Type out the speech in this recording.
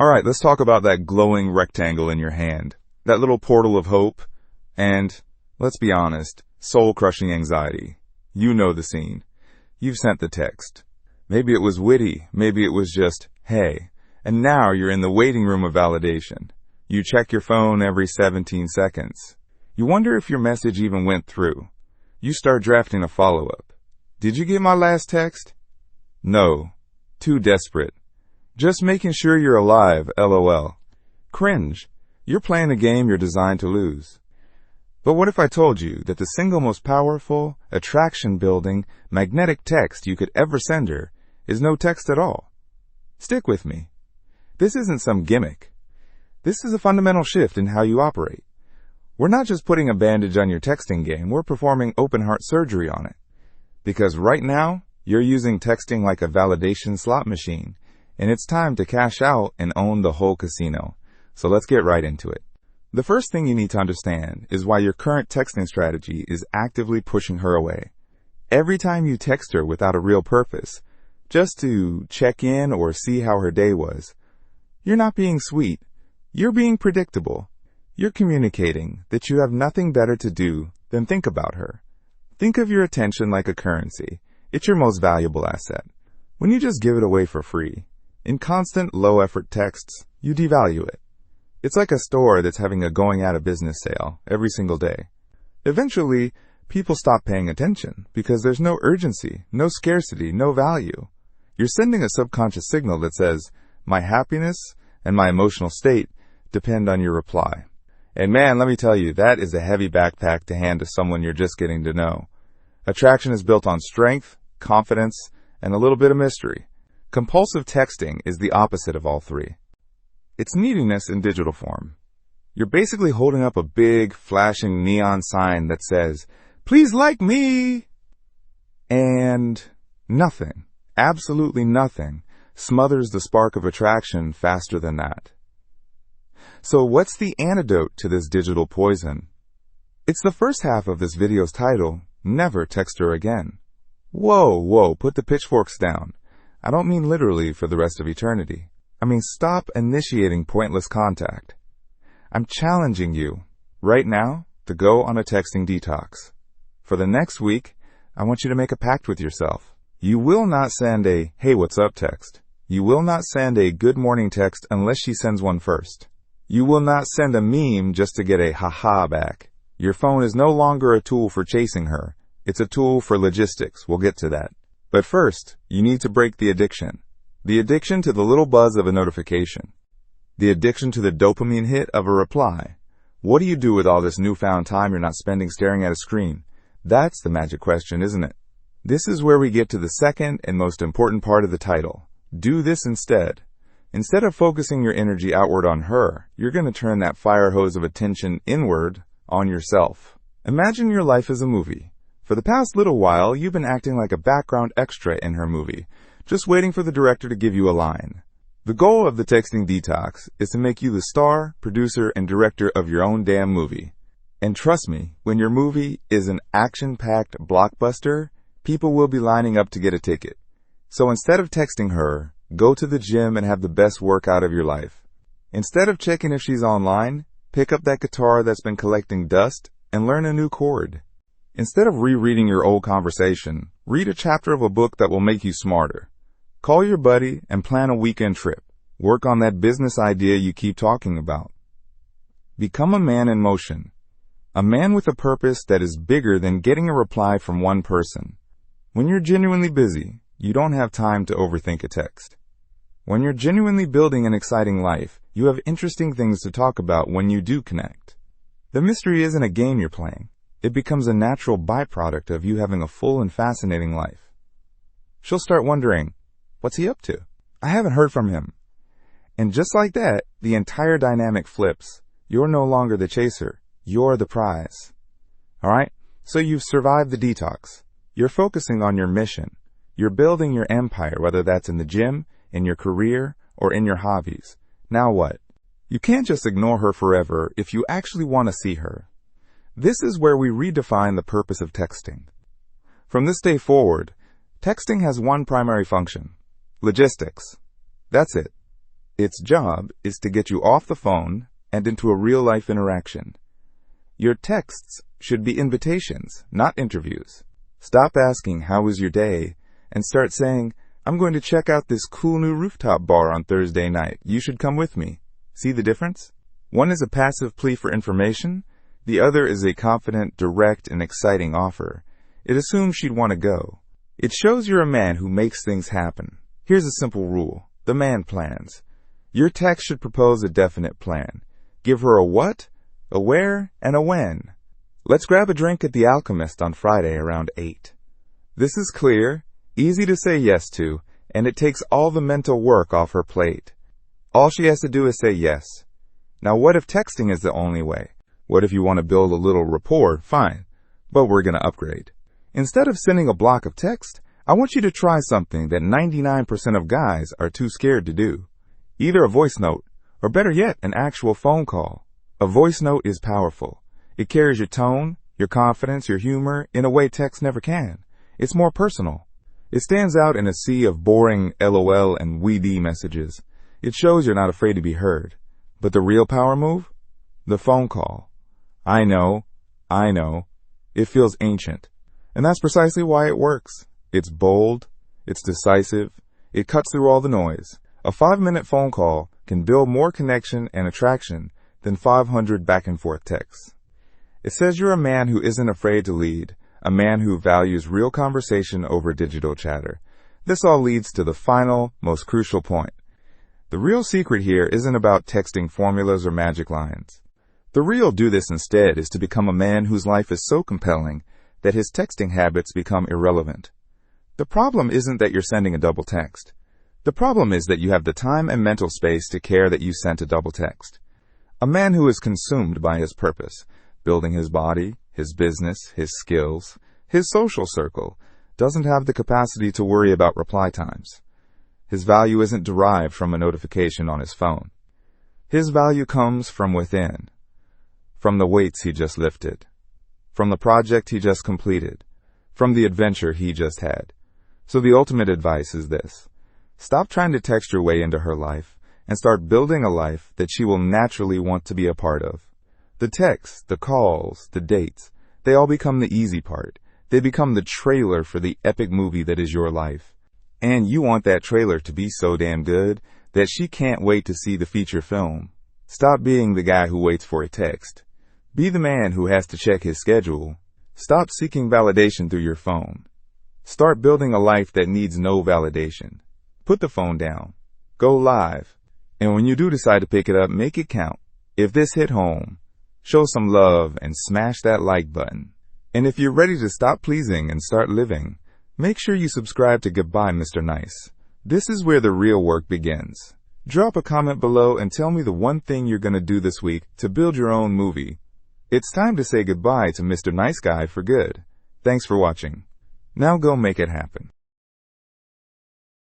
Alright, let's talk about that glowing rectangle in your hand. That little portal of hope. And, let's be honest, soul-crushing anxiety. You know the scene. You've sent the text. Maybe it was witty, maybe it was just, hey. And now you're in the waiting room of validation. You check your phone every 17 seconds. You wonder if your message even went through. You start drafting a follow-up. Did you get my last text? No. Too desperate. Just making sure you're alive, LOL. Cringe. You're playing a game you're designed to lose. But what if I told you that the single most powerful, attraction-building, magnetic text you could ever send her is no text at all? Stick with me. This isn't some gimmick. This is a fundamental shift in how you operate. We're not just putting a bandage on your texting game, we're performing open-heart surgery on it. Because right now, you're using texting like a validation slot machine, and it's time to cash out and own the whole casino. So let's get right into it. The first thing you need to understand is why your current texting strategy is actively pushing her away. Every time you text her without a real purpose, just to check in or see how her day was, you're not being sweet. You're being predictable. You're communicating that you have nothing better to do than think about her. Think of your attention like a currency. It's your most valuable asset. When you just give it away for free, in constant low-effort texts, you devalue it. It's like a store that's having a going-out-of-business sale every single day. Eventually, people stop paying attention because there's no urgency, no scarcity, no value. You're sending a subconscious signal that says, my happiness and my emotional state depend on your reply. And man, let me tell you, that is a heavy backpack to hand to someone you're just getting to know. Attraction is built on strength, confidence, and a little bit of mystery. Compulsive texting is the opposite of all three. It's neediness in digital form. You're basically holding up a big, flashing neon sign that says, please like me! And nothing, absolutely nothing, smothers the spark of attraction faster than that. So what's the antidote to this digital poison? It's the first half of this video's title, Never Text Her Again. Whoa, put the pitchforks down. I don't mean literally for the rest of eternity. I mean stop initiating pointless contact. I'm challenging you, right now, to go on a texting detox. For the next week, I want you to make a pact with yourself. You will not send a, hey, what's up text. You will not send a good morning text unless she sends one first. You will not send a meme just to get a haha back. Your phone is no longer a tool for chasing her. It's a tool for logistics. We'll get to that. But first, you need to break the addiction. The addiction to the little buzz of a notification. The addiction to the dopamine hit of a reply. What do you do with all this newfound time you're not spending staring at a screen? That's the magic question, isn't it? This is where we get to the second and most important part of the title. Do this instead. Instead of focusing your energy outward on her, you're going to turn that fire hose of attention inward on yourself. Imagine your life as a movie. For the past little while, you've been acting like a background extra in her movie, just waiting for the director to give you a line. The goal of the texting detox is to make you the star, producer, and director of your own damn movie. And trust me, when your movie is an action-packed blockbuster, people will be lining up to get a ticket. So instead of texting her, go to the gym and have the best workout of your life. Instead of checking if she's online, pick up that guitar that's been collecting dust and learn a new chord. Instead of rereading your old conversation, read a chapter of a book that will make you smarter. Call your buddy and plan a weekend trip. Work on that business idea you keep talking about. Become a man in motion. A man with a purpose that is bigger than getting a reply from one person. When you're genuinely busy, you don't have time to overthink a text. When you're genuinely building an exciting life, you have interesting things to talk about when you do connect. The mystery isn't a game you're playing. It becomes a natural byproduct of you having a full and fascinating life. She'll start wondering, what's he up to? I haven't heard from him. And just like that, the entire dynamic flips. You're no longer the chaser. You're the prize. Alright? So you've survived the detox. You're focusing on your mission. You're building your empire, whether that's in the gym, in your career, or in your hobbies. Now what? You can't just ignore her forever if you actually want to see her. This is where we redefine the purpose of texting. From this day forward, texting has one primary function: logistics. That's it. Its job is to get you off the phone and into a real-life interaction. Your texts should be invitations, not interviews. Stop asking, "How was your day?" and start saying, "I'm going to check out this cool new rooftop bar on Thursday night. You should come with me." See the difference? One is a passive plea for information. The other is a confident, direct, and exciting offer. It assumes she'd want to go. It shows you're a man who makes things happen. Here's a simple rule. The man plans. Your text should propose a definite plan. Give her a what, a where, and a when. Let's grab a drink at the Alchemist on Friday around 8. This is clear, easy to say yes to, and it takes all the mental work off her plate. All she has to do is say yes. Now what if texting is the only way? What if you want to build a little rapport? Fine, but we're going to upgrade. Instead of sending a block of text, I want you to try something that 99% of guys are too scared to do. Either a voice note, or better yet, an actual phone call. A voice note is powerful. It carries your tone, your confidence, your humor in a way text never can. It's more personal. It stands out in a sea of boring LOL and WD messages. It shows you're not afraid to be heard. But the real power move? The phone call. I know. It feels ancient. And that's precisely why it works. It's bold. It's decisive. It cuts through all the noise. A 5-minute phone call can build more connection and attraction than 500 back-and-forth texts. It says you're a man who isn't afraid to lead, a man who values real conversation over digital chatter. This all leads to the final, most crucial point. The real secret here isn't about texting formulas or magic lines. The real do this instead is to become a man whose life is so compelling that his texting habits become irrelevant. The problem isn't that you're sending a double text. The problem is that you have the time and mental space to care that you sent a double text. A man who is consumed by his purpose, building his body, his business, his skills, his social circle, doesn't have the capacity to worry about reply times. His value isn't derived from a notification on his phone. His value comes from within, from the weights he just lifted, from the project he just completed, from the adventure he just had. So the ultimate advice is this. Stop trying to text your way into her life and start building a life that she will naturally want to be a part of. The texts, the calls, the dates, they all become the easy part. They become the trailer for the epic movie that is your life. And you want that trailer to be so damn good that she can't wait to see the feature film. Stop being the guy who waits for a text. Be the man who has to check his schedule. Stop seeking validation through your phone. Start building a life that needs no validation. Put the phone down. Go live. And when you do decide to pick it up, make it count. If this hit home, show some love and smash that like button. And if you're ready to stop pleasing and start living, make sure you subscribe to Goodbye, Mr. Nice. This is where the real work begins. Drop a comment below and tell me the one thing you're going to do this week to build your own movie. It's time to say goodbye to Mr. Nice Guy for good. Thanks for watching. Now go make it happen.